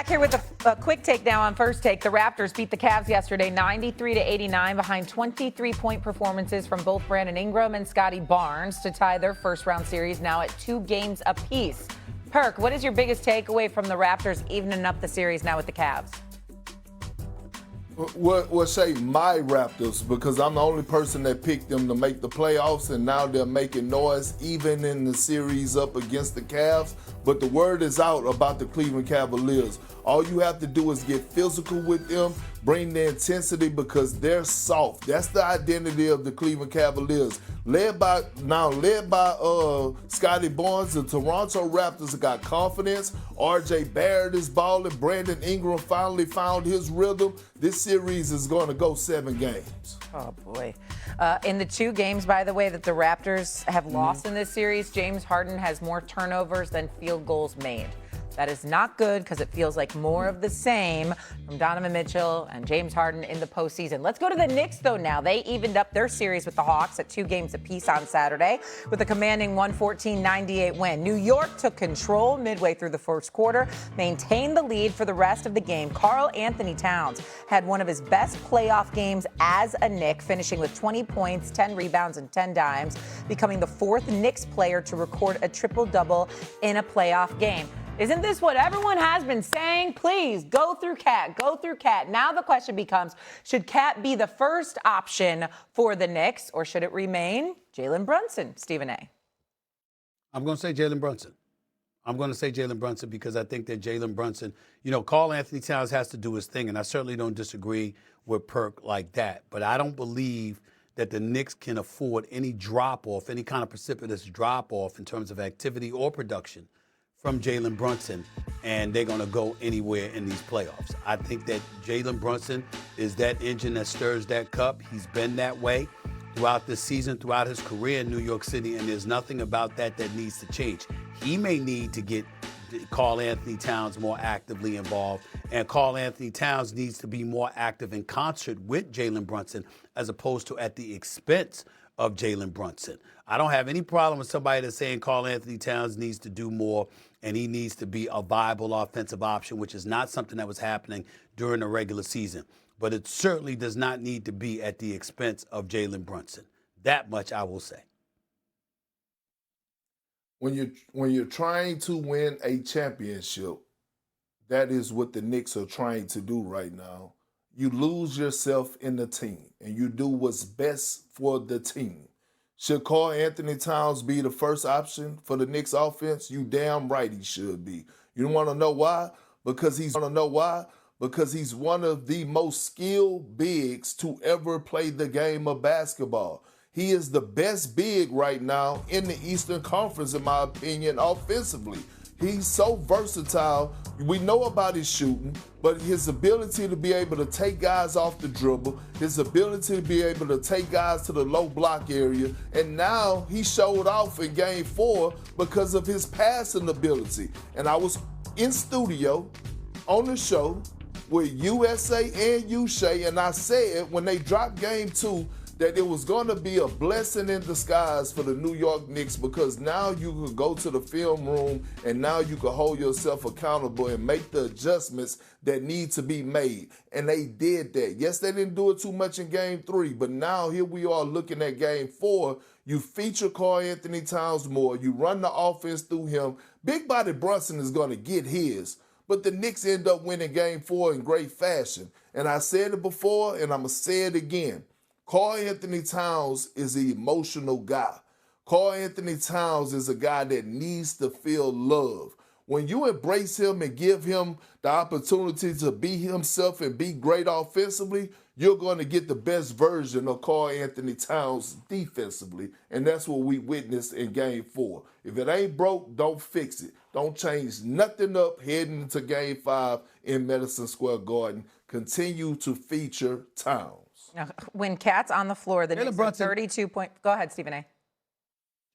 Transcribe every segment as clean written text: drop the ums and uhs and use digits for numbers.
Back here with a quick take now on First Take. The Raptors beat the Cavs yesterday 93-89 behind 23-point performances from both Brandon Ingram and Scotty Barnes to tie their first-round series now at 2 games apiece. Perk, what is your biggest takeaway from the Raptors evening up the series now with the Cavs? Well, say my Raptors, because I'm the only person that picked them to make the playoffs, and now they're making noise even in the series up against the Cavs. But the word is out about the Cleveland Cavaliers. All you have to do is get physical with them, bring the intensity because they're soft. That's the identity of the Cleveland Cavaliers. Led by Scotty Barnes, the Toronto Raptors have got confidence. R.J. Barrett is balling. Brandon Ingram finally found his rhythm. This series is going to go 7 games. Oh, boy. In the 2 games, by the way, that the Raptors have lost in this series, James Harden has more turnovers than field goals made. That is not good because it feels like more of the same from Donovan Mitchell and James Harden in the postseason. Let's go to the Knicks, though, now. They evened up their series with the Hawks at 2 games apiece on Saturday with a commanding 114-98 win. New York took control midway through the first quarter, maintained the lead for the rest of the game. Karl Anthony Towns had one of his best playoff games as a Knick, finishing with 20 points, 10 rebounds, and 10 dimes, becoming the 4th Knicks player to record a triple-double in a playoff game. Isn't this what everyone has been saying? Please, go through Cat, go through Cat. Now the question becomes, should Cat be the first option for the Knicks, or should it remain Jalen Brunson? Stephen A. I'm going to say Jalen Brunson. I'm going to say Jalen Brunson because I think that Jalen Brunson, Karl Anthony Towns has to do his thing, and I certainly don't disagree with Perk like that. But I don't believe that the Knicks can afford any drop-off, any kind of precipitous drop-off in terms of activity or production from Jalen Brunson, and they're going to go anywhere in these playoffs. I think that Jalen Brunson is that engine that stirs that cup. He's been that way throughout the season, throughout his career in New York City, and there's nothing about that needs to change. He may need to get Karl Anthony Towns more actively involved, and Karl Anthony Towns needs to be more active in concert with Jalen Brunson as opposed to at the expense of Jalen Brunson. I don't have any problem with somebody that's saying Karl Anthony Towns needs to do more and he needs to be a viable offensive option, which is not something that was happening during the regular season. But it certainly does not need to be at the expense of Jalen Brunson. That much I will say. When you're trying to win a championship, that is what the Knicks are trying to do right now. You lose yourself in the team, and you do what's best for the team. Should Karl Anthony Towns be the first option for the Knicks offense? You damn right he should be. You want to know why? Because he's one of the most skilled bigs to ever play the game of basketball. He is the best big right now in the Eastern Conference, in my opinion, offensively. He's so versatile. We know about his shooting, but his ability to be able to take guys off the dribble, his ability to be able to take guys to the low block area, and now he showed off in Game 4 because of his passing ability. And I was in studio on the show with USA and Uche, and I said when they dropped Game 2, that it was going to be a blessing in disguise for the New York Knicks because now you could go to the film room and now you can hold yourself accountable and make the adjustments that need to be made. And they did that. Yes, they didn't do it too much in Game 3, but now here we are looking at Game 4. You feature Karl Anthony Towns more. You run the offense through him. Big Body Brunson is going to get his. But the Knicks end up winning Game 4 in great fashion. And I said it before, and I'm going to say it again. Karl Anthony Towns is an emotional guy. Karl Anthony Towns is a guy that needs to feel love. When you embrace him and give him the opportunity to be himself and be great offensively, you're going to get the best version of Karl Anthony Towns defensively, and that's what we witnessed in Game 4. If it ain't broke, don't fix it. Don't change nothing up heading into Game 5 in Madison Square Garden. Continue to feature Towns. When Cat's on the floor, the Knicks are 32 points. Go ahead, Stephen A.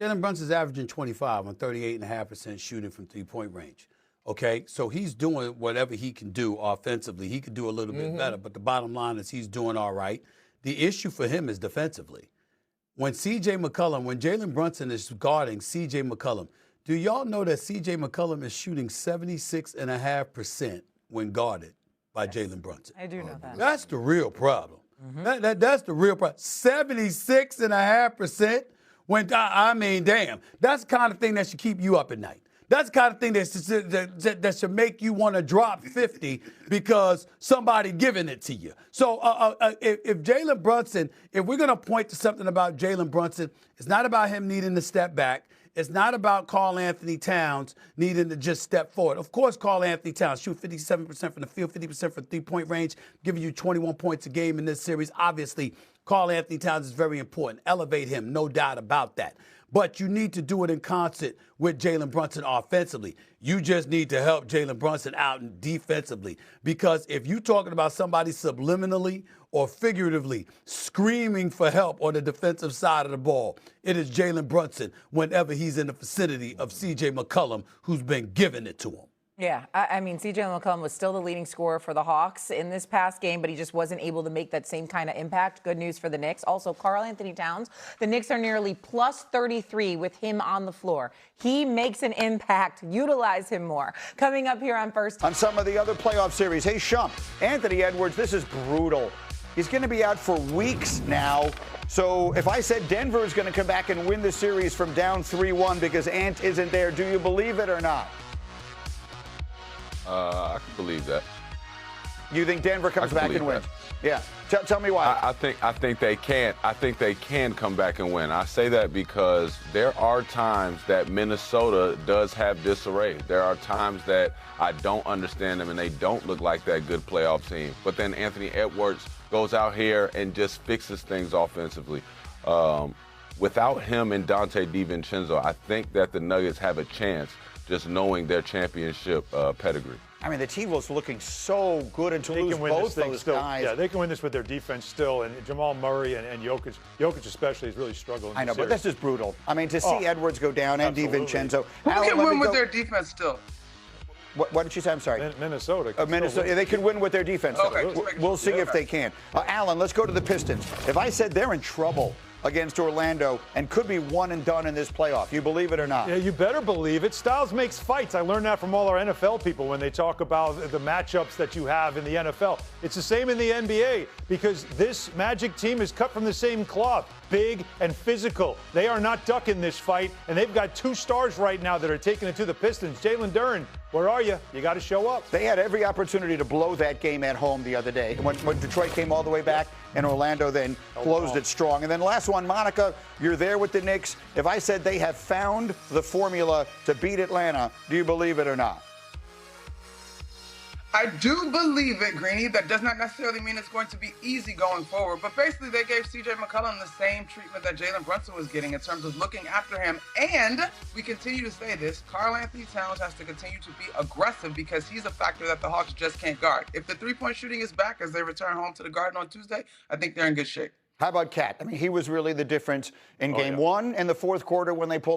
Jalen Brunson's averaging 25 on 38.5% shooting from three-point range. Okay, so he's doing whatever he can do offensively. He could do a little bit better, but the bottom line is he's doing all right. The issue for him is defensively. When Jalen Brunson is guarding C.J. McCollum, do y'all know that C.J. McCollum is shooting 76.5% when guarded by Jalen Brunson. I do know that. That's the real problem. That's the real problem. 76.5% when, I mean, damn. That's the kind of thing that should keep you up at night. That's the kind of thing that should make you want to drop 50 because somebody giving it to you. So if Jalen Brunson, if we're going to point to something about Jalen Brunson, it's not about him needing to step back. It's not about Karl Anthony Towns needing to just step forward. Of course, Karl Anthony Towns shoot 57% from the field, 50% from three-point range, giving you 21 points a game in this series. Obviously, Karl Anthony Towns is very important. Elevate him, no doubt about that. But you need to do it in concert with Jalen Brunson offensively. You just need to help Jalen Brunson out defensively. Because if you're talking about somebody subliminally or figuratively screaming for help on the defensive side of the ball, it is Jalen Brunson whenever he's in the vicinity of C.J. McCollum, who's been giving it to him. Yeah, I mean, C.J. McCollum was still the leading scorer for the Hawks in this past game, but he just wasn't able to make that same kind of impact. Good news for the Knicks. Also, Karl Anthony Towns, the Knicks are nearly plus 33 with him on the floor. He makes an impact. Utilize him more. Coming up here on First. On some of the other playoff series, hey, Shump, Anthony Edwards, this is brutal. He's going to be out for weeks now. So if I said Denver is going to come back and win the series from down 3-1 because Ant isn't there, do you believe it or not? I can believe that. You think Denver comes back and wins? Yeah. Tell me why. I think they can. I think they can come back and win. I say that because there are times that Minnesota does have disarray. There are times that I don't understand them and they don't look like that good playoff team. But then Anthony Edwards goes out here and just fixes things offensively. Without him and Dante DiVincenzo, I think that the Nuggets have a chance just knowing their championship pedigree. I mean, the team was looking so good until they lose can win both this thing those still. guys. Yeah, they can win this with their defense still, and Jamal Murray and Jokic. Jokic especially is really struggling. I know, but this is brutal. I mean, to see Edwards go down and absolutely. DiVincenzo. Who can win with their defense still? What did you say? I'm sorry. Minnesota. Minnesota. They can win with their defense. Okay, We'll see if they can. Alan, let's go to the Pistons. If I said they're in trouble against Orlando and could be one and done in this playoff, you believe it or not? Yeah, you better believe it. Styles makes fights. I learned that from all our NFL people when they talk about the matchups that you have in the NFL. It's the same in the NBA because this Magic team is cut from the same cloth. Big and physical. They are not ducking this fight, and they've got two stars right now that are taking it to the Pistons. Jalen Duren, where are you? You got to show up. They had every opportunity to blow that game at home the other day. When Detroit came all the way back, and Orlando then closed it strong. And then last one, Monica, you're there with the Knicks. If I said they have found the formula to beat Atlanta, do you believe it or not? I do believe it, Greeny. That does not necessarily mean it's going to be easy going forward. But basically, they gave C.J. McCollum the same treatment that Jalen Brunson was getting in terms of looking after him. And we continue to say this, Karl Anthony Towns has to continue to be aggressive because he's a factor that the Hawks just can't guard. If the three-point shooting is back as they return home to the Garden on Tuesday, I think they're in good shape. How about Cat? I mean, he was really the difference in game one and the fourth quarter when they pulled